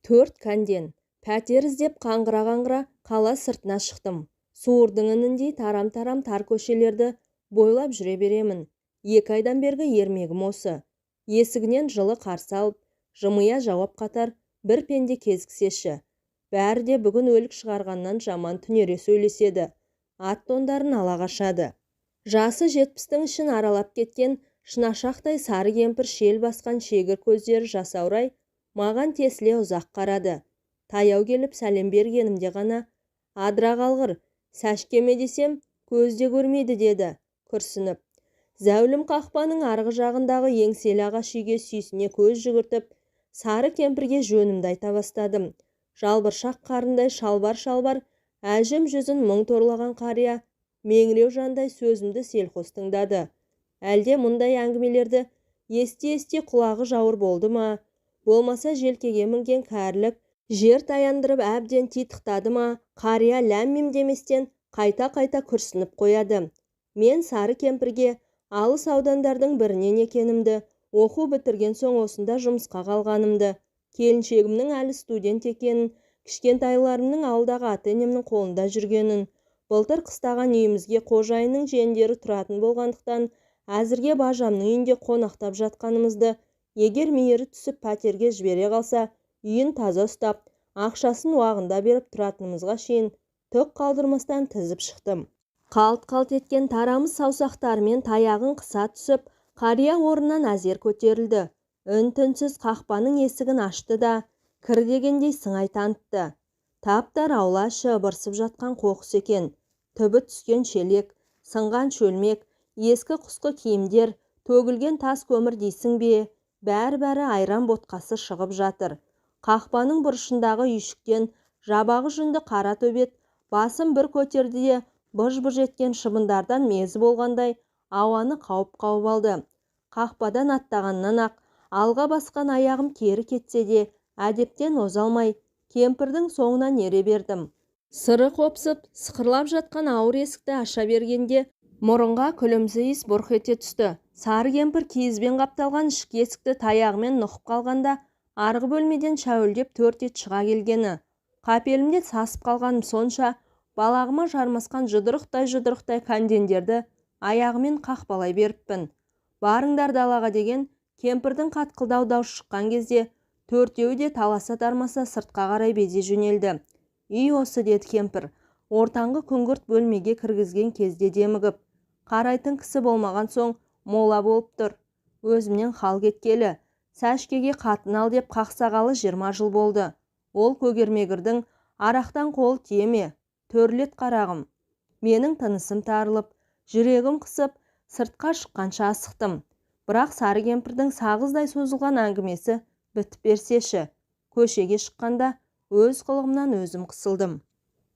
4 кәнден. Пәтер іздеп қаңғыра-қаңғыра қала сыртына шықтым. Суырдың ініндей тарам-тарам тар көшелерді бойлап жүре беремін. 2 айдан бергі ермегім осы. Есігінен жылы қарсы алып, жымия жауап қатар бір пенде кезіксеші. Бәрі де бүгін өлік шығарғаннан жаман түнере сөйлеседі. Ат тондарын ала қашады. Жасы 70-тің ішін аралап кеткен шынашақтай сары кемпір шел басқан шегір көздері жасаурай маған тесіле ұзақ қарады. Таяу келіп сәлем бергенімде ғана «Адыра қалғыр, сәшкеме десем көзде көрмейді» деді күрсініп. Зәулім қақпаның арғы жағындағы еңселі ағаш үйге сүйсіне көз жүгіртіп, сары кемпірге жөнімді айта бастадым. Жалбыршақ қарындай шалбар-шалбар әжім жүзін мұң торлаған қария меңіреу жандай сөзімді селқос тыңдады. Әлде мұндай әңгімелерді есте-есте құлағы жауыр болды ма? Болмаса желкеге мінген кәрілік жер таяндырып әбден титықтады ма? Қария ләм-мим деместен қайта-қайта күрсініп қояды. Мен сары кемпірге алыс аудандардың бірінен екенімді, оқу бітірген соң осында жұмысқа қалғанымды, келіншегімнің әлі студент екенін, кішкентайларымның ауылдағы ата-енемнің қолында жүргенін, былтыр қыстаған үйімізге қожайынның жиендері тұратын болғандықтан әзірге бажамның үйінде қонақтап жатқанымызды, егер мейірі түсіп пәтерге жібере қалса, үйін таза ұстап, ақшасын уағында беріп тұратынымызға шейін түк қалдырмастан тізіп шықтым. Қалт-қалт еткен тарамыс саусақтарымен таяғын қыса түсіп, қария орнынан әзер көтерілді. Үн-түнсіз қақпаның есігін ашты да, кір дегендей сыңай танытты. Таптар аула шыбырсып жатқан қоқыс екен. Түбі түскен шелек, сынған шөлмек, ескі құсқы киімдер, төгілген тас көмір дейсің бе? Бәрі айран ботқасы шығып жатыр. Қақпаның бұрышындағы үйшіктен жабағы жүнді қара төбет басым бір көтерді де бұж-бұж еткен шыбындардан мезі болғандай ауаны қауып-қауып алды. Қақпадан аттағаннан ақ алға басқан аяғым кері кетсе де, әдептен озалмай кемпірдің соңынан ере бердім. Сыры қопсып, сықырлап жатқан ауыр есікті аша бергенде мұрынға күлімсіз бұрқ ете түсті. Сары кемпір киізбен қапталған ішкі есікті таяғымен нұқып қалғанда, арғы бөлмеден шәуілдеп 4 рет шыға келгені. Қапелімде сасып қалғаным сонша, балағыма жармасқан жұдырықтай кәндендерді аяғымен қақпалай беріппін. Барыңдар далаға деген кемпірдің қатқылдау даусы шыққан кезде, 4-еуі де таласа тармаса сыртқа қарай безе жөнелді. Үй осы, деді кемпір, ортаңғы күңгірт бөлмеге кіргізген кезде демігіп. Қарайтын кісі болмаған соң мола болып тұр. Өзімнен хал кеткелі. Сәшкеге қатын ал деп қақсағалы 20 жыл болды. Ол көгермегірдің арақтан қол тиеме, төрлет қарағым. Менің тынысым тарылып, жүрегім қысып, сыртқа шыққанша асықтым. Бірақ сары кемпірдің сағыздай созылған әңгімесі бітіп берсеші. Көшеге шыққанда өз қылығымнан өзім қысылдым.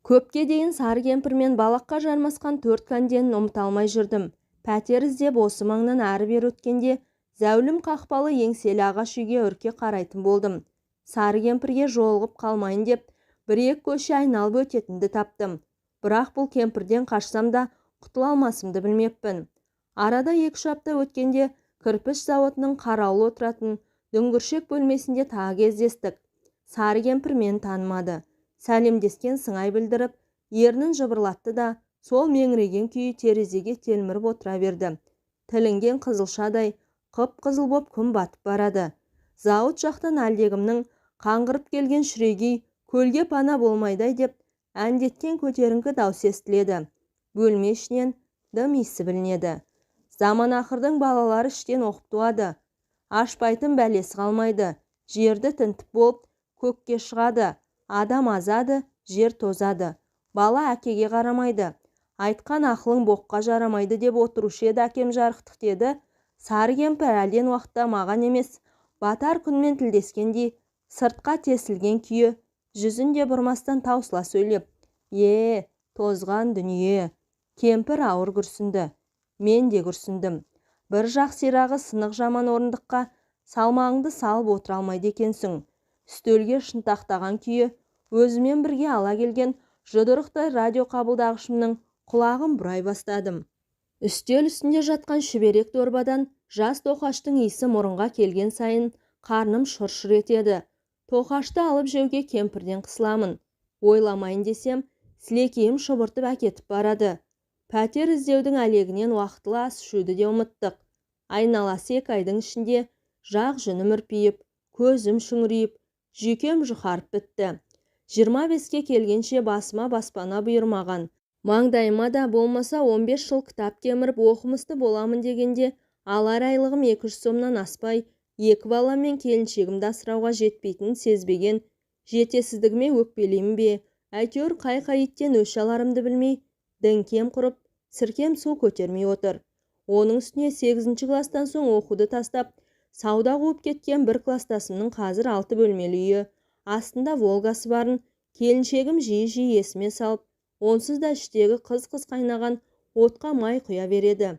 Көпке дейін сары кемпірмен балаққа жармасқан 4 кәнденін ұмыта алмай жүрдім. Пәтер іздеп осы маңнан әрі-бері өткенде зәулім қақпалы еңселі ағаш үйге үрке қарайтын болдым. Сары кемпірге жолығып қалмайын деп 1-2 көше айналып өтетінді таптым. Бірақ бұл кемпірден қашсам да құтыла алмасымды білмеппін. Арада 2-3 апта өткенде кірпіш зауытының қараулы отыратын дүңгіршек бөлмесінде тағы кездестік. Сары кемпір мені танымады. Сәлемдескен сыңай білдіріп, ернін жыбырлатты да, сол меңіреген күйі терезеге телміріп отыра берді. Тілінген қызылшадай қып-қызыл боп күн батып барады. Зауыт жақтан әлдегімнің қаңғырып келген шүрегей көлге пана болмайдай деп әндеткен көтеріңкі дауыс естіледі. Бөлме ішінен дым иісі білінеді. Заман ақырдың балалары іштен оқып туады. Ашпайтын бәлесі қалмайды. Жерді тінтіп болып көкке шығады. Адам азады, жер тозады. Бала әкеге қарамайды. Айтқан ақылың боққа жарамайды деп отырушы еді әкем жарықтық деді. Сары кемпір әлден уақытта маған емес, батар күнмен тілдескендей сыртқа тесілген күйі, жүзінде бұрмастан таусыла сөйлеп, тозған дүние. Кемпір ауыр күрсінді. Мен де күрсіндім. Бір жақ сирағы сынық жаман орындыққа салмағыңды салып отыра алмайды екенсің. Үстелге шынтақтаған күйі өзімен бірге ала келген жұдырықтай радио қабылдағышымның құлағын бұрай бастадым. Үстел үстінде жатқан шүберек дорбадан жас тоқаштың иісі мұрынға келген сайын қарным шыр-шыр етеді. Тоқашты алып жеуге кемпірден қысыламын. Ойламайын десем, сілекейім шұбыртып әкетіп барады. Пәтер іздеудің әлегінен уақытылы ас ішуді де ұмыттық. Айналасы 2 айдың ішінде жақ жүнім үрпиіп, көзім шүңірейіп, жүйкем жұқарып бітті. 25-ке келгенше басыма баспана бұйырмаған. Маңдайыма да болмаса 15 жыл кітап кеміріп оқымысты боламын дегенде, алар айлығым 200 сомнан аспай, 2 балам мен келіншегімді асырауға жетпейтінін сезбеген, жетесіздігіме өкпелеймін бе, әйтеуір қай иттен өш аларымды білмей, діңкем құрып, сіркем су көтермей отыр. Оның үстіне 8-ші кластан соң оқуды тастап, сауда қуып кеткен бір кластасымның қазір 6 бөлмелі үйі, астында Волгасы барын келіншегім жиі есіме салып, онсыз да іштегі қыз қайнаған отқа май құя береді.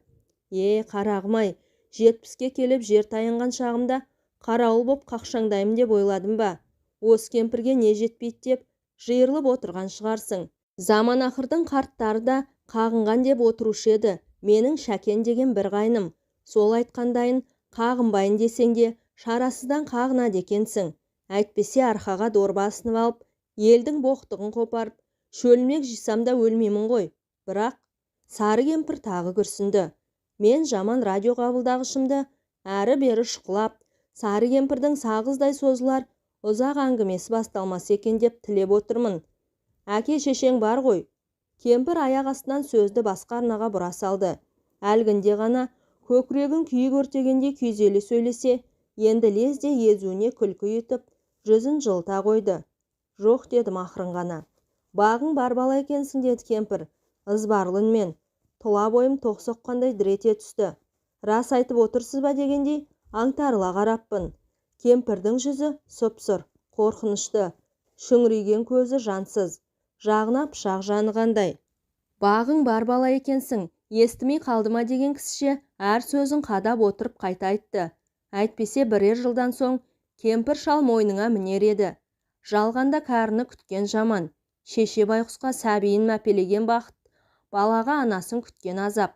Қарағым-ай, 70-ке келіп жер таянған шағымда қарауыл боп қақшаңдаймын деп ойладым ба? Осы кемпірге не жетпейді деп жиырылып отырған шығарсың. Заман ақырдың қарттары да қағынған деп отырушы еді. Менің Шәкен деген бір қайным. Сол айтқандайын қағынбайын десең де шарасыздан қағынады екенсің. Әйтпесе арқаға дорба асынып алып, елдің боқтығын қопарып, шөлмек жисам да өлмеймін ғой. Бірақ сары кемпір тағы күрсінді. Мен жаман радио қабылдағышымды әрі-бері шұқылап, сары кемпірдің сағыздай созылар ұзақ әңгімесі басталмас екен деп тілеп отырмын. Әке шешең бар ғой. Кемпір аяқ астынан сөзді басқа арнаға бұра салды. Әлгінде ғана көкірегін күйік өртегенде күйзеле сөйлесе, енді лезде езуіне күлкі етіп, жүзін жылта қойды. Жоқ дедім ақырын ғана. Бағың бар бала екенсің деді кемпір, ызбарлы үнмен. Тұла бойым тоқ соққандай дір ете түсті. Рас айтып отырсыз ба дегендей аңтарыла қараппын. Кемпірдің жүзі сұп-сұр, қорқынышты, шүңірейген көзі жансыз, жағына пышақ жанығандай. Бағың бар бала екенсің, естімей қалды ма деген кісіше әр сөзін қадап отырып қайта айтты. Әйтпесе бірер жылдан соң кемпір шал мойныңа мінер еді. Жалғанда кәріні күткен жаман. Шеше байқұсқа сәбиін мәпелеген бақыт, балаға анасын күткен азап.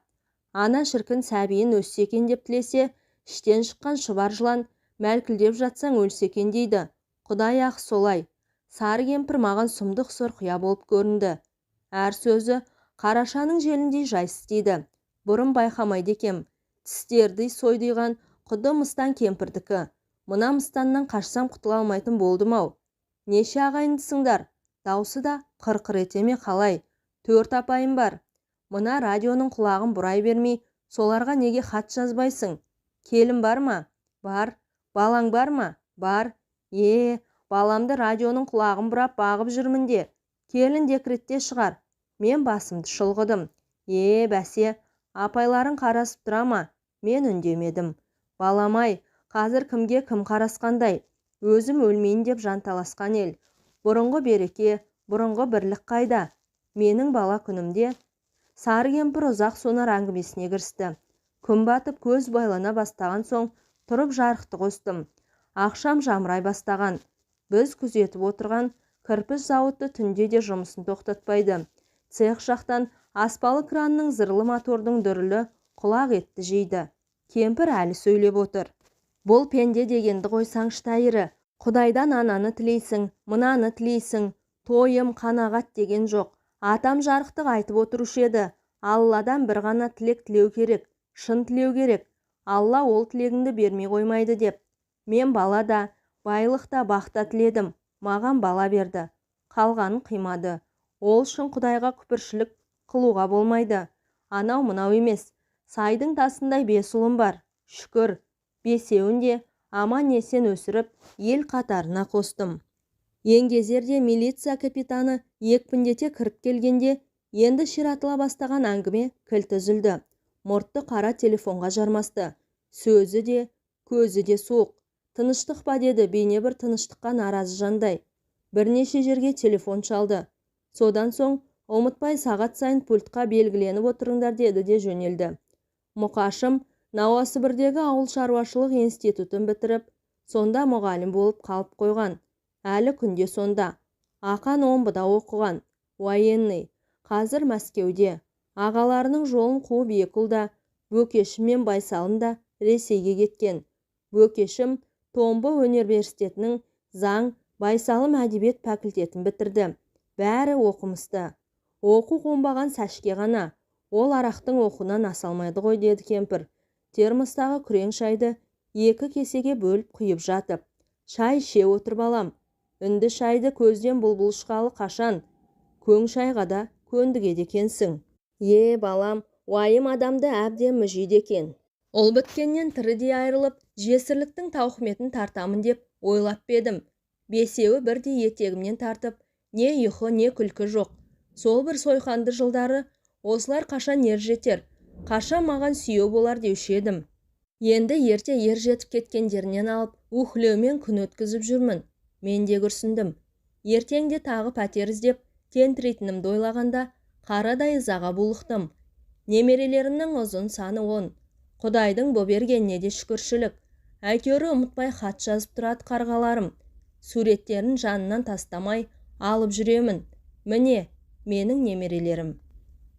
Ана шіркін сәбиін өссе екен деп тілесе, іштен шыққан шұбар жылан, мәлкілдеп жатсаң өлсе екен дейді. Құдай ақы солай. Сары кемпір маған сұмдық сұрқия болып көрінді. Әр сөзі қарашаның желіндей жайсыз дейді. Бұрын байқамайды екем. Тістерді сойдиған құды мыстан кемпірдікі. Мына мыстаннан қашсам құтыла алмайтын болдым-ау. Неше ағайындысыңдар? Даусы да қырқыр етеме қалай? 4 апайым бар. Мына радионың құлағын бұрай бермей, соларға неге хат жазбайсың? Келін бар ма? Бар. Балаң бар ма? Бар. Баламды радионың құлағын бұрап бағып жүрмін де. Келін декретте шығар. Мен басымды шұлғыдым. Бәсе, апайларың қарасып тұра ма? Мен үндемедім. Баламай, қазір кімге кім қарасқандай? Өзім өлмейін деп жанталасқан ел. Бұрынғы береке, бұрынғы бірлік қайда? Менің бала күнімде. Сары кемпір ұзақ сонар әңгімесіне кірісті. Күн батып көз байлана бастаған соң тұрып жарықты қостым. Ақшам жамырай бастаған. Біз күзетіп отырған кірпіш зауыты түнде де жұмысын тоқтатпайды. Цех жақтан аспалы кранның зырлы мотордың дүрілі құлақ етті жейді. Кемпір әлі сөйлеп отыр. Бұл пенде дегенді қойсаңшы тәйірі. Құдайдан ананы тілейсің, мынаны тілейсің. Тойым, қанағат деген жоқ. Атам жарықтық айтып отырушы еді. Алладан бір ғана тілек тілеу керек, шын тілеу керек. Алла ол тілегіңді бермей қоймайды деп. Мен бала да, байлық та, бақ та тіледім. Маған бала берді. Қалғанын қимады. Ол үшін Құдайға күпіршілік қылуға болмайды. Анау мынау емес. Сайдың тасындай 5 ұлым бар. Шүкір, 5-еуін де аман есен өсіріп, ел қатарына қостым. Еңгезерде милиция капитаны екпіндете кіріп келгенде, енді ширатыла бастаған әңгіме кілт үзілді. Мұртты қара телефонға жармасты. Сөзі де, көзі де суық. Тыныштық па деді бейне бір тыныштыққа наразы жандай. Бірнеше жерге телефон шалды. Содан соң ұмытпай сағат сайын пультқа белгіленіп отырыңдар деді де жөнелді. Мұқашым Науасыбірдегі ауыл шаруашылық институтын бітіріп, сонда мұғалім болып қалып қойған. Әлі күнде сонда. Ақан омбыда оқыған. Военный. Қазір Мәскеуде. Ағаларының жолын қуып 2 ұлда, Бөкешім мен Байсалым да Ресейге кеткен. Бөкешім Томбы университетінің Заң, Байсалым әдебиет факультетін бітірді. Бәрі оқымысты. Оқу қонбаған сәшке ғана. Ол арақтың оқуынан аса алмайды ғой, деді кемпір. Термостағы күрең шайды 2 кесеге бөліп құйып жатып. Шай іше отыр балам. Үнді шайды көзден бұлбұл ұшқалы қашан? Көң шайға да көндігеді екенсің. Балам, уайым адамды әбден мүжейді екен. Ұл біткеннен тірідей айырылып, жесірліктің тауқыметін тартамын деп ойлап бедім. 5-еуі бірдей етегімнен тартып, не ұйқы, не күлкі жоқ. Сол бір сойқанды жылдары осылар қашан ер жетер, қашан маған сүйеу болар деуші едім. Енді ерте ер жетіп кеткендерінен алып, ухлеумен күн өткізіп жүрмін. Мен де күрсіндім. Ертеңде тағы пәтер іздеп, тентірейтінімді ойлағанда, қарадай ызаға булықтым. Немерелерімнің ұзын саны 10. Құдайдың бергеніне де шүкіршілік. Әйтеуір ұмытпай хат жазып тұрады қарғаларым. Суреттерін жанынан тастамай алып жүремін. Міне, менің немерелерім.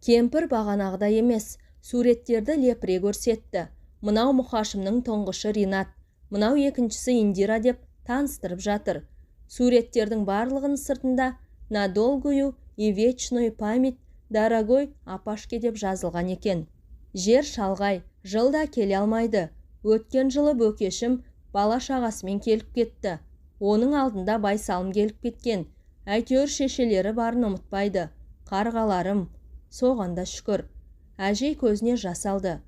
Кемпір бағанағыдай емес, суреттерді лепіре көрсетті. Мынау мұқашымның тұңғышы Ринат, мынау екіншісі Индира деп таныстырып жатыр. Суреттердің барлығының сыртында «На долгую и вечную память, дорогой Апашке» деп жазылған екен. Жер шалғай, жылда келе алмайды. Өткен жылы Бөкешім бала шағасымен келіп кетті. Оның алдында Байсалым келіп кеткен. Әйтеуір шешелері барын ұмытпайды. Қарғаларым, соғанда шүкір. Әжей көзіне жас алды.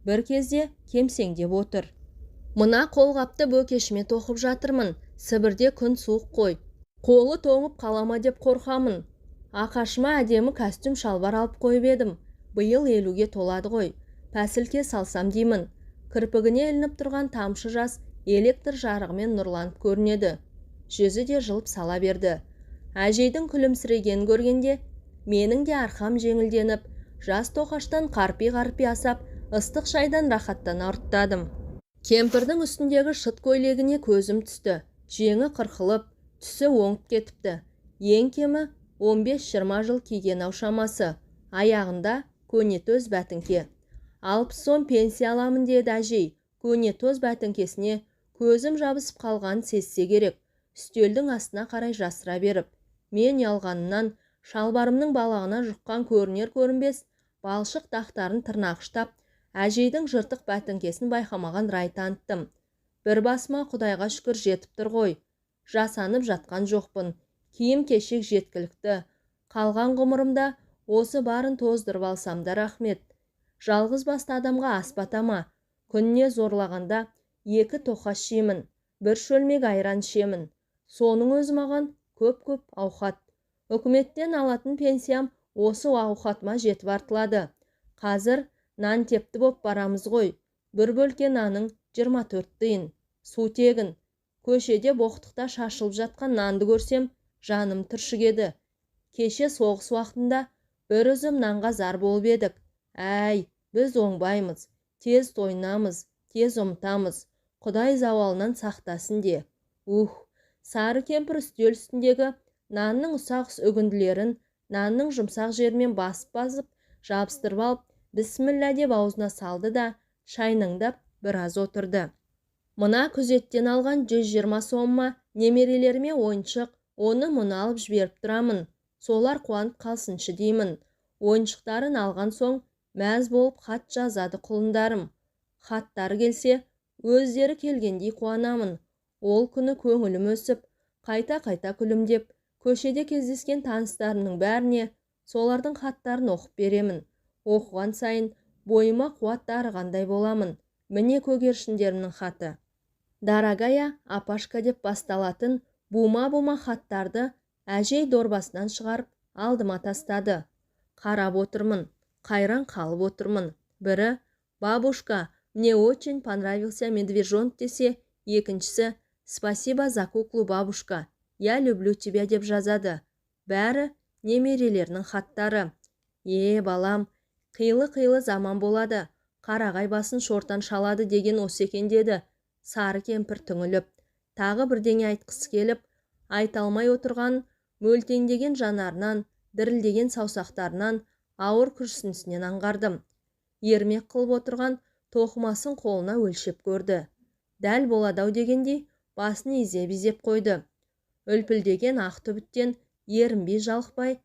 Бір кезде кемсеңдеп отыр. Мына қолғапты Бөкешіме тоқып жатырмын. Сібірде күн суық қой. Қолы тоңып қалама деп қорқамын. Ақашыма әдемі костюм шалбар алып қойып едім. Биыл 50-ге толады ғой. Пәсілке салсам деймін. Кірпігіне ілініп тұрған тамшы жас электр жарығымен нұрланып көрінеді. Жүзі де жылып сала берді. Әжейдің күлімсіреген көргенде, менің де арқам жеңілденіп, жас тоқаштан қарпи-қарпи асап, ыстық шайдан рахаттана ұрттадым. Кемпірдің үстіндегі шыт көйлегіне көзім түсті. Жеңі қырқылып, түсі оңып кетіпті. Ең кемі 15-20 жыл киген аушамасы. Аяғында көнетөз бәтіңке. 60 сом пенсия аламын деді әжей. Көнетөз бәтіңкесіне көзім жабысып қалған сезсе керек. Үстелдің астына қарай жасыра беріп, мен ұялғанымнан шалбарымның балағына жұққан көрінер-көрінбес балшық дақтарын тырнақыштап, әжейдің жыртық бәтіңкесін байқамаған рай таныттым. Бір басыма Құдайға шүкір жетіп тұр ғой. Жасанып жатқан жоқпын. Киім кешек жеткілікті. Қалған ғұмырымда осы барын тоздырып алсам да рахмет. Жалғыз басты адамға ас батама. Күніне зорлағанда 2 тоқаш жеймін, 1 шөлмек айран ішемін. Соның өзі маған көп-көп ауқат. Үкіметтен алатын пенсиям осы ауқатыма жетіп артылады. Қазір нан тепті боп барамыз ғой. Бір бөлке наның 24 тиын. Су тегін. Көшеде боқтықта шашылып жатқан нанды көрсем, жаным түршігеді. Кеше соғыс уақытында бір үзім нанға зар болып едік. Әй, біз оңбаймыз. Тез тойынамыз, тез ұмытамыз. Құдай зауалынан сақтасын де. Сары кемпір үстел үстіндегі нанның ұсақ үгінділерін нанның жұмсақ жермен басып-басып жабыстырып алып, бісміллә деп аузына салды да шайнаңдап біраз отырды. Мына күзеттен алған 120 сомма немерелеріме ойыншық, оны мұны алып жіберіп тұрамын. Солар қуанып қалсыншы деймін. Ойыншықтарын алған соң мәз болып хат жазады құлындарым. Хаттар келсе, өздері келгендей қуанамын. Ол күні көңілім өсіп, қайта-қайта күлімдеп, көшеде кездескен таныстарымның бәріне солардың хаттарын оқып беремін. Оқыған сайын бойыма қуат дарығандай боламын. Міне көгершіндерімнің хаты. Дорогая Апашка деп басталатын бума-бума хаттарды әжей дорбасынан шығарып алдыма тастады. Қарап отырмын, қайран қалып отырмын. Бірі «Бабушка, мне очень понравился медвежонок» десе, екіншісі «Спасибо за куклу, бабушка, я люблю тебя» деп жазады. Бәрі немерелерінің хаттары. Балам, қилы-қилы заман болады. Қарағай басын шортан шалады деген осы екен деді. Сары кемпір түңіліп, тағы бірдеңе айтқысы келіп, айта алмай отырған мөлтеңдеген жанарынан, дірілдеген саусақтарынан, ауыр күрсінісінен аңғардым. Ермек қылып отырған тоқымасын қолына өлшеп көрді. Дәл болады-ау дегендей басын изеп-изеп қойды. Үлпілдеген ақ түбіттен ерінбей жалықпай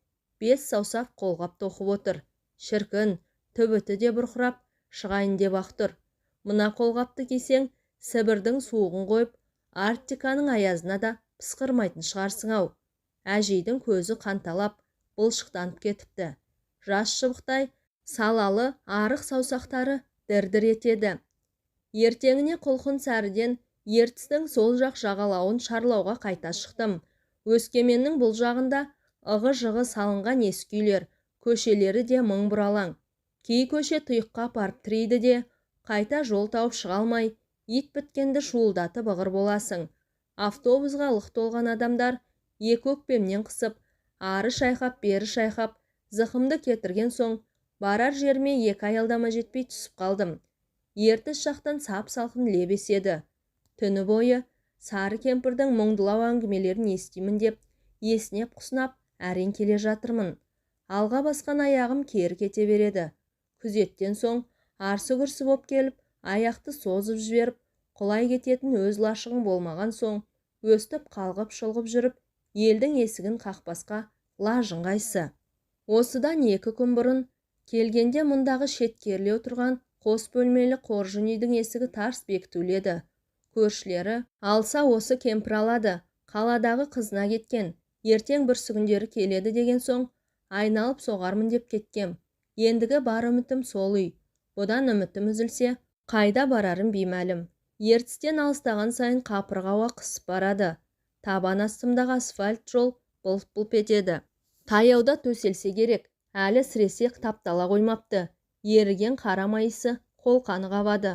5 саусақ қолғап тоқып отыр. Шіркін, түбіті де бұрқырап, шығайын деп ақ тұр. Мына қолғапты кисең, Сібірдің суығын қойып, Арктиканың аязына да пысқырмайтын шығарсың-ау. Әжейдің көзі қанталап, бұлшықтанып кетіпті. Жас шыбықтай салалы арық саусақтары дір-дір етеді. Ертеңіне құлқын сәріден ертістің сол жақ жағалауын шарлауға қайта шықтым. Өскеменнің бұл жағында ығы-жығы салынған ескі үйлер, көшелері де мың бұралаң. Кей көше тұйыққа апарып тірейді де, қайта жол тауып шыға алмай, ит біткенді шуылдатып ығыр боласың. Автобусға лық толған адамдар екі өкпемнен қысып, ары шайқап, бері шайқап, зықымды кетірген соң, барар жеріме 2 аялдама жетпей түсіп қалдым. Ертіс жақтан сап-салқын леп еседі. Түні бойы сары кемпірдің мұңдылау әңгімелерін естимін деп, есінеп құсынап, әрең келе жатырмын. Алға басқан аяғым кері кете береді. Күзеттен соң арсы-күрсі боп келіп, аяқты созып жіберіп, құлай кететін өз лашығың болмаған соң, өстіп қалғып шылғып жүріп, елдің есігін қақпасқа лажың қайсы. Осыдан 2 күн бұрын келгенде мұндағы шеткерлеу тұрған қос бөлмелі қоржын үйдің есігі тарс бекітуледі. Көршілері алса осы кемпір алады, қаладағы қызына кеткен, ертең бүрсігіндері келеді деген соң, айналып соғармын деп кеткем. Ендігі бар үмітім сол үй. Бұдан үмітім үзілсе, қайда барарым беймәлім. Ертістен алыстаған сайын қапырғауа қысып барады. Табан астымдағы асфальт жол бұлп-бұлп етеді. Таяуда төселсе керек, әлі сіресе таптала қоймапты. Еріген қара майысы қолқаны қабады.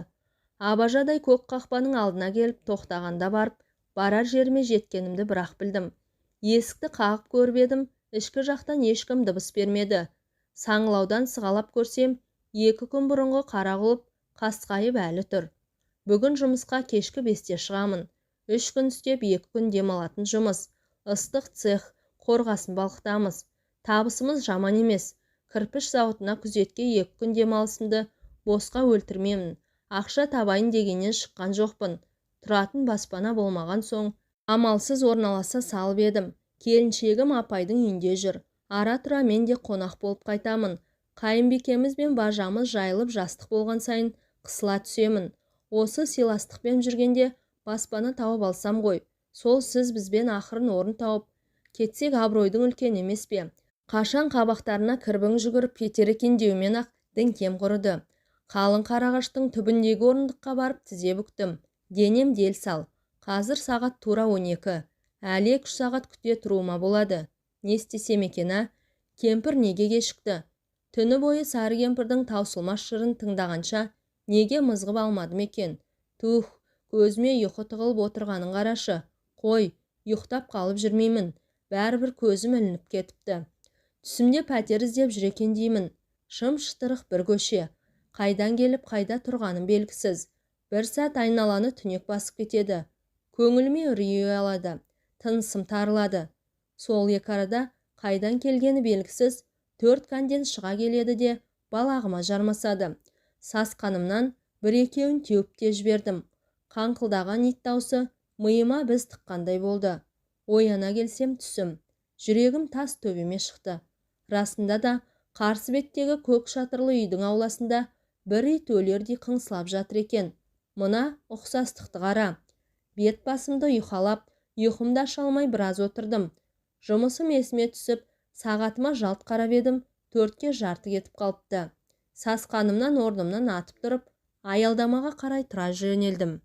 Абажадай көк қақпаның алдына келіп тоқтағанда барып, барар жеріме жеткенімді бірақ білдім. Есікті қағып көріп едім, ішкі жақтан ешкім дыбыс бермеді. Саңылаудан сығалап көрсем, 2 күн бұрынғы қара құлып, қасқайып әлі тұр. Бүгін жұмысқа кешкі 5-те шығамын. 3 күн істеп 2 күн демалатын жұмыс. Ыстық цех, қорғасын балқытамыз. Табысымыз жаман емес. Кірпіш зауытына күзетке 2 күн демалысымды босқа өлтірмемін. Ақша табайын дегеннен шыққан жоқпын. Тұратын баспана болмаған соң, амалсыз орналаса салып едім. Келіншегім апайдың үйінде жүр. Ара-тұра мен де қонақ болып қайтамын. Қайынбикеміз бен бажамыз жайылып жастық болған сайын қысыла түсемін. Осы сыйластықпен жүргенде баспана тауып алсам ғой. Сол сіз бізбен ақырын орын тауып кетсек абыройдың үлкен емес пе? Қашан қабақтарына кірбің жүгіріп кетер екен деумен-ақ діңкем құрыды. Қалың қарағаштың түбіндегі орындыққа барып тізе бүктім. Денем дел сал. Қазір сағат тура 12. Әлі 2 сағат күте тұруыма болады. Не істесем екен, Кемпір неге кешікті? Түні бойы сары кемпірдің таусылмас жырын тыңдағанша неге мызғып алмадым екен? Тух, көзіме ұйқы тығылып отырғанын қарашы. Қой, ұйықтап қалып жүрмеймін. Бәрібір көзім ілініп кетіпті. Түсімде пәтер іздеп жүр екен деймін. Шым-шытырық бір көше. Қайдан келіп қайда тұрғаным белгісіз. Бір сәт айналаны түнек басып кетеді. Көңіліме үрей алады. Тынысым тарылады. Сол екі арада қайдан келгені белгісіз 4 кәнден шыға келеді де балағыма жармасады. Сасқанымнан 1-2-ін теуіп те жібердім. Қаңқылдаған ит даусы миыма біз тыққандай болды. Ояна келсем түсім. Жүрегім тас төбеме шықты. Расында да қарсы беттегі көк шатырлы үйдің ауласында бір ит өлердей қыңсылап жатыр екен. Мына ұқсастықты қара. Бет басымды ұйқалап, ұйқымда шалмай біраз отырдым. Жұмысым есіме түсіп, сағатыма жалт қарап едім, 4-ке жарты кетіп қалыпты. Сасқанымнан орнымнан атып тұрып, аялдамаға қарай тұра жөнелдім.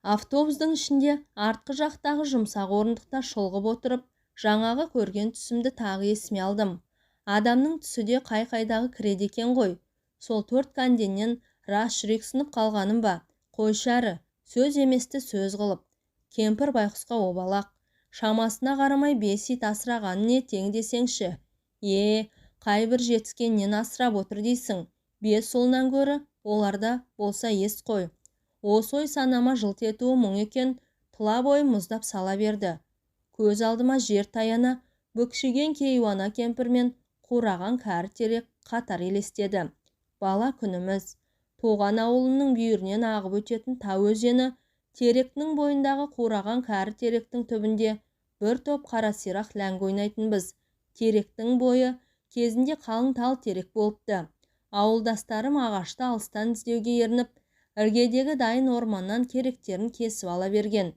Автобустың ішінде артқы жақтағы жұмсақ орындықта шолғып отырып, жаңағы көрген түсімді тағы есіме алдым. Адамның түсі де қай-қайдағы кіреді екен ғой. Сол 4 кәнденнен рас жүрексініп қалғаным ба? Қойшары, сөз еместі сөз қылып. Кемпір байқұсқа обалақ. Шамасына қарамай 5 ит асырағаны не тең десеңші. Қай бір жетіскеннен асырап отыр дейсің. 5 ұлынан гөрі оларда болса ес қой. Осы ой санама жылт етуі мұң екен, тұла бойым мұздап сала берді. Көз алдыма жер таяна, бүкшеген кейуана кемпірмен қураған кәрі терек қатар елестеді. Бала күніміз. Туған ауылының бүйірінен ағып өтетін тау өзені, теректің бойындағы қураған кәрі теректің түбінде бір топ қара сирақ ләңгі ойнайтынбыз. Теректің бойы кезінде қалың тал терек болыпты. Ауылдастарым ағашты алыстан іздеуге ерініп, іргедегі дайын орманнан керектерін кесіп ала берген.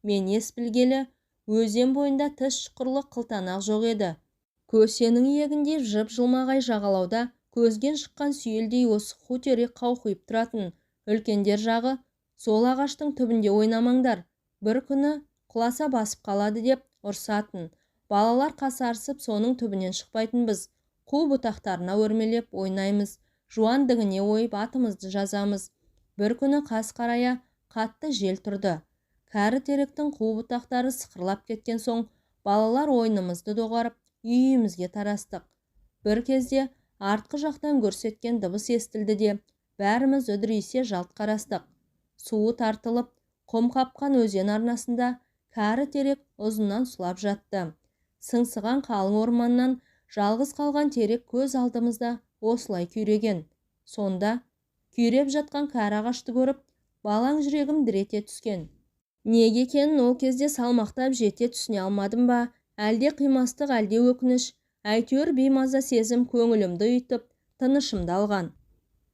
Мен ес білгелі, өзен бойында тіс шұқырлы қылтанақ жоқ еді. Көсенің иегінде жып-жылмағай жағалауда көзген шыққан сүйелдей осы қу терек қауқиып тұратын. Үлкендер жағы, сол ағаштың түбінде ойнамаңдар, бір күні құласа басып қалады деп ұрсатын. Балалар қасарысып соның түбінен шықпайтынбыз. Қу бұтақтарына өрмелеп ойнаймыз, жуандығыне ойып атымызды жазамыз. Бір күні қас қарая қатты жел тұрды. Кәрі теректің қу бұтақтары сықырлап кеткен соң, балалар ойнымызды доғарып, үйімізге тарастық. Бір кезде артқы жақтан көрсеткен дыбыс естілді де, бәріміз үдірейсе жалт қарастық. Суы тартылып, құм қапқан өзен арнасында кәрі терек ұзынан сұлап жатты. Сыңсыған қалың орманнан жалғыз қалған терек көз алдымызда осылай күйреген. Сонда күйреп жатқан кәрі ағашты көріп, балаң жүрегім дір ете түскен. Неге екенін ол кезде салмақтап жете түсіне алмадым ба, әлде қимастық, әлде өкініш, әйтеуір беймаза сезім көңілімді үйтіп, тынышымды алған.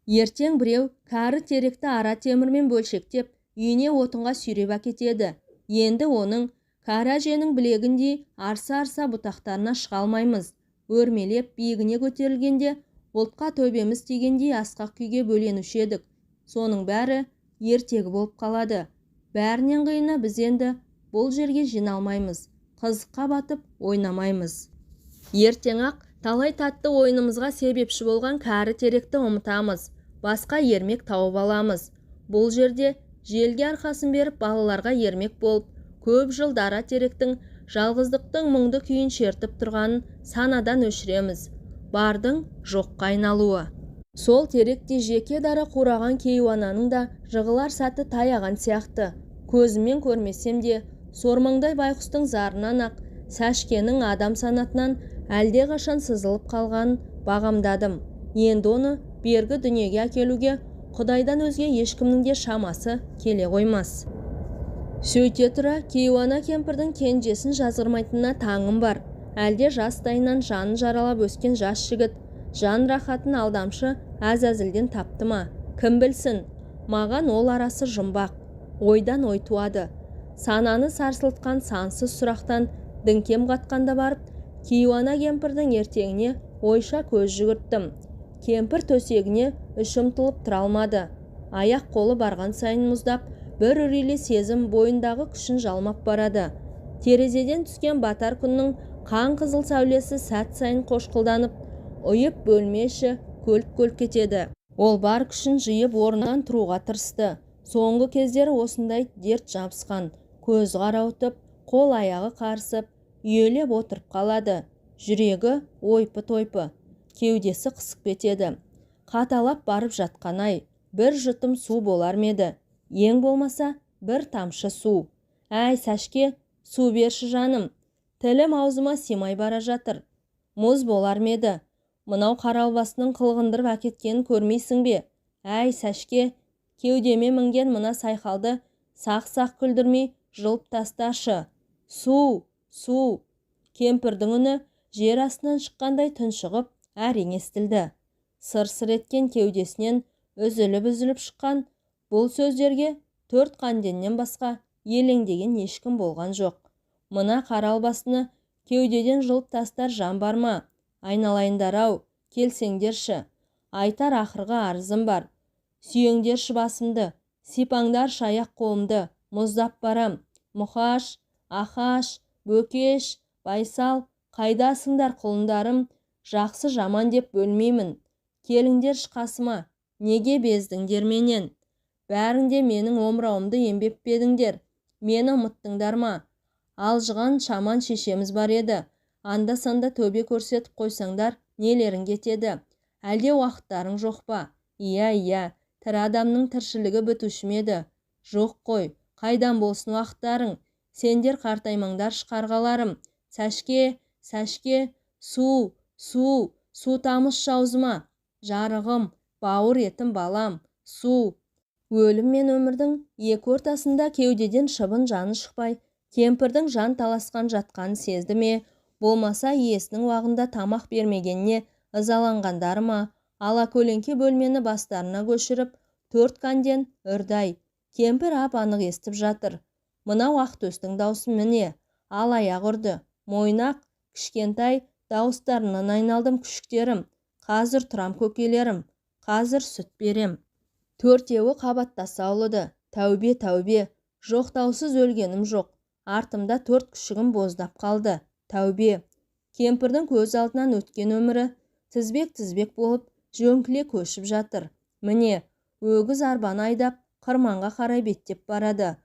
Ертең біреу кәрі теректі ара темірмен бөлшектеп, үйіне отынға сүйреп әкетеді. Енді оның кәрі әженің білегіндей арса-арса бұтақтарына шыға алмаймыз. Өрмелеп биігіне көтерілгенде, бұлтқа төбеміз тигендей асқақ күйге бөленуші едік. Соның бәрі ертегі болып қалады. Бәрінен қиыны біз енді бұл жерге жиналмаймыз. Қызыққа батып ойнамаймыз. Ертең-ақ талай татты ойынымызға себепші болған кәрі теректі ұмытамыз. Басқа ермек тауып аламыз. Бұл жерде желге арқасын беріп балаларға ермек болып, көп жыл дара теректің жалғыздықтың мұңды күйін шертіп тұрғанын санадан өшіреміз. Бардың жоққа айналуы. Сол теректе жеке дара қураған кейуананың да жығылар сәті таяған сияқты. Көзіммен көрмесем де, сормаңдай байқұстың зарынан ақ, Сәшкенің адам санатынан әлде қашан сызылып қалғанын бағамдадым. Енді оны бергі дүниеге әкелуге Құдайдан өзге ешкімнің де шамасы келе қоймас. Сөйте тұра, кейуана кемпірдің кенжесін жазғырмайтынына таңым бар. Әлде жастайынан жанын жаралап өскен жас жігіт, жан рахатын алдамшы әзәзілден тапты ма? Кім білсін? Маған ол арасы жұмбақ. Ойдан ой туады. Сананы сарсылтқан сансыз сұрақтан діңкем қатқанда барып, кейуана кемпірдің ертеңіне ойша көз жүгірттім. Кемпір төсегіне үш ұмтылып тұра алмады. Аяқ қолы барған сайын мұздап, бір үрейлі сезім бойындағы күшін жалмап барады. Терезеден түскен батар күннің қан қызыл сәулесі сәт сайын қошқылданып, ұйып бөлмеші көлк-көлк кетеді. Ол бар күшін жиып орнынан тұруға тырысты. Соңғы кездері осындай дерт жабысқан. Көз қарауытып, қол аяғы қарысып, үйелеп отырып қалады. Жүрегі ойпы-тойпы, кеудесі қысып кетеді. Қаталап барып жатқан-ай, бір жұтым су болар меді. Ең болмаса бір тамшы су. Әй, Сәшке, су берші жаным. Тілім аузыма симай бара жатыр. Мұз болар меді. Мынау қаралбасының қылғындырып әкеткенін көрмейсің бе? Әй, Сәшке, кеудеме мінген мына сайқалды сақ-сақ күлдірмей жылып тасташы. Су, су. Кемпірдің үні жер астынан шыққандай тұншығып әрең естілді. Сыр-сыр еткен кеудесінен үзіліп-үзіліп шыққан бұл сөздерге төрт қанденнен басқа елеңдеген ешкім болған жоқ. Мына қаралбасыны кеудеден жылып тастар жан бар ма? Айналайындар-ау, келсеңдерші. Айтар ақырғы арызым бар. Сүйеңдерші басымды, сипаңдар шаяқ қолымды, мұздап барам. Мұқаш, Ахаш, Бөкеш, Байсал, қайдасыңдар құлындарым? Жақсы жаман деп бөлмеймін. Келіңдерші қасыма, неге бездіңдер менен? Бәріңде менің омырауымды ембеп бедіңдер. Мені ұмыттыңдар ма? Алжыған шаман шешеміз бар еді. Анда-санда төбе көрсетіп қойсаңдар, нелерің кетеді? Әлде уақыттарың жоқ па? Иә, тірі адамның тіршілігі бітуші еді. Жоқ қой, қайдан болсын уақыттарың? Сендер қартаймаңдар шығарғаларым. Сәшке, Сәшке, су тамызшы аузыма. Жарығым, бауыр етім балам, су. Өлім мен өмірдің екі ортасында кеудеден шыбын жаны шықпай, Кемпірдің жан таласқан жатқанын сезді ме, болмаса иесінің уағында тамақ бермегеніне ызаланғандары ма, алакөлеңке бөлмені бастарына көшіріп, 4 канден үрдай. Кемпір ап-анық естіп жатыр. Мынау Ақтөстің даусы міне, алаяқ ұрды, мойнақ, кішкентай дауыстарынан айналдым күшіктерім. Қазір тұрам көкелерім, қазір сүт берем. 4-еуі қабаттаса ұлыды. Тәубе, тәубе, жоқтаусыз өлгенім жоқ. Артымда 4 күшігім боздап қалды. Тәубе. Кемпірдің көз алдынан өткен өмірі тізбек-тізбек болып жөңкіле көшіп жатыр. Міне, өгіз арбаны айдап қырманға қарай беттеп барады.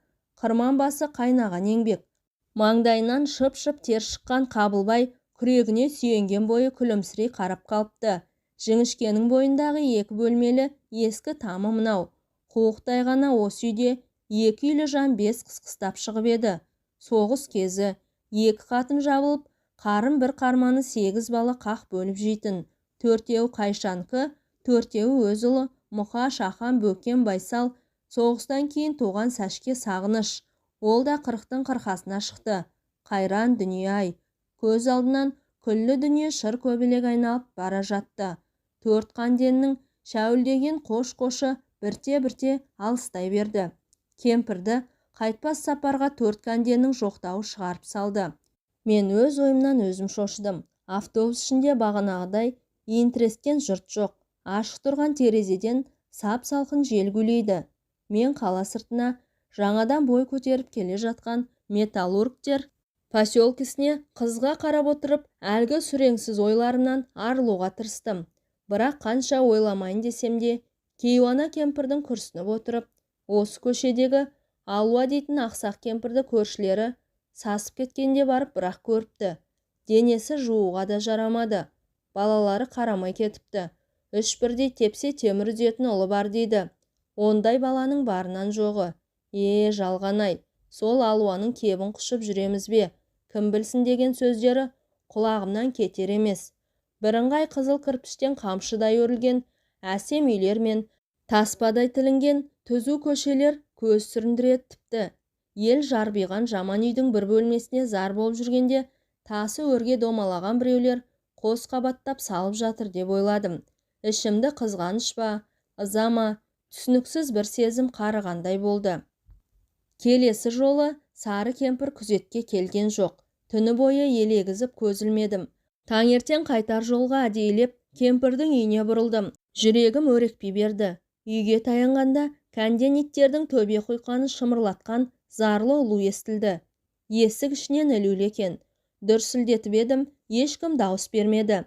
Қырман басы қайнаған еңбек. Маңдайынан шып-шып тер шыққан Қабылбай күрегіне сүйенген бойы күлімсірей қарап қалыпты. Жіңішкенің бойындағы 2 бөлмелі ескі тамы мынау. Қуықтай ғана осы үйде 2 үйлі жан 5 қысқыстап шығып еді. Соғыс кезі 2 қатын жабылып, қарын бір қарманы 8 бала қақ бөліп жейтін. 4-еуі Қайшанқы, 4-еуі өз ұлы Мұқа, Шахан, Бөкен, Байсал. Соғыстан кейін туған Сәшке Сағыныш. Ол да 40-тың қырқасына шықты. Қайран дүние-ай. Көз алдынан күллі дүние шыр көбелек айналып бара жатты. 4 қанденнің шәуілдеген қош-қошы бірте-бірте алыстай берді. Кемпірді қайтпас сапарға 4 канденнің жоқтауы шығарып салды. Мен өз ойымнан өзім шошыдым. Автобус ішінде бағанағыдай иінтірескен жұрт жоқ. Ашық тұрған терезеден сап-салқын жел гулейді. Мен қала сыртына жаңадан бой көтеріп келе жатқан металлургтер поселкесіне қызға қарап отырып, әлгі сүреңсіз ойларымнан арылуға тырыстым. Бірақ қанша ойламайын десем де, кейуана кемпірдің күрсініп отырып, осы көшедегі Алуа дейтін ақсақ кемпірді көршілері сасып кеткенде барып бірақ көріпті. Денесі жууға да жарамады. Балалары қарамай кетіпті. 3 бірдей тепсе темір үзетін ұлы бар дейді. Ондай баланың барынан жоғы. Жалғанай, сол Алуаның кебін құшып жүреміз бе? Кім білсін деген сөздері құлағымнан кетер емес. Бірыңғай қызыл кірпіштен қамшыдай өрілген әсем үйлер мен таспадай тілінген түзу көшелер көз сүріндіреді тіпті. Ел жарбиған жаман үйдің бір бөлмесіне зар болып жүргенде тасы өрге домалаған біреулер қос қабаттап салып жатыр деп ойладым. Ішімді қызғаныш па, ыза ма, түсініксіз бір сезім қарығандай болды. Келесі жолы сары кемпір күзетке келген жоқ. Түні бойы елегізіп көз ілмедім. Таңертең қайтар жолға әдейілеп кемпірдің үйіне бұрылдым. Жүрегім өрекпей берді. Үйге таянғанда кәнден иттердің төбе құйқаны шымырлатқан зарлы ұлу естілді. Есік ішінен ілулі екен. Дүрсілдетіп едім, ешкім дауыс бермеді.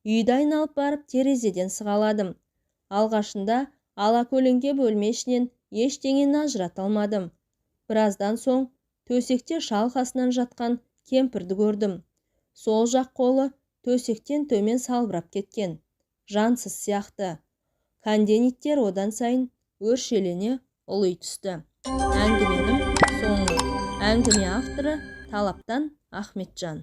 Үйді айналып барып терезеден сығаладым. Алғашында алакөлеңке бөлме ішінен ештеңені ажырата алмадым. Біраздан соң төсекте шалқасынан жатқан кемпірді көрдім. Сол жақ қолы төсектен төмен салбырап кеткен. Жансыз сияқты. Кәнден иттер одан сайын өршелене ұлый түсті. Әңгіменің соңы. Әңгіме авторы Талаптан Ахметжан.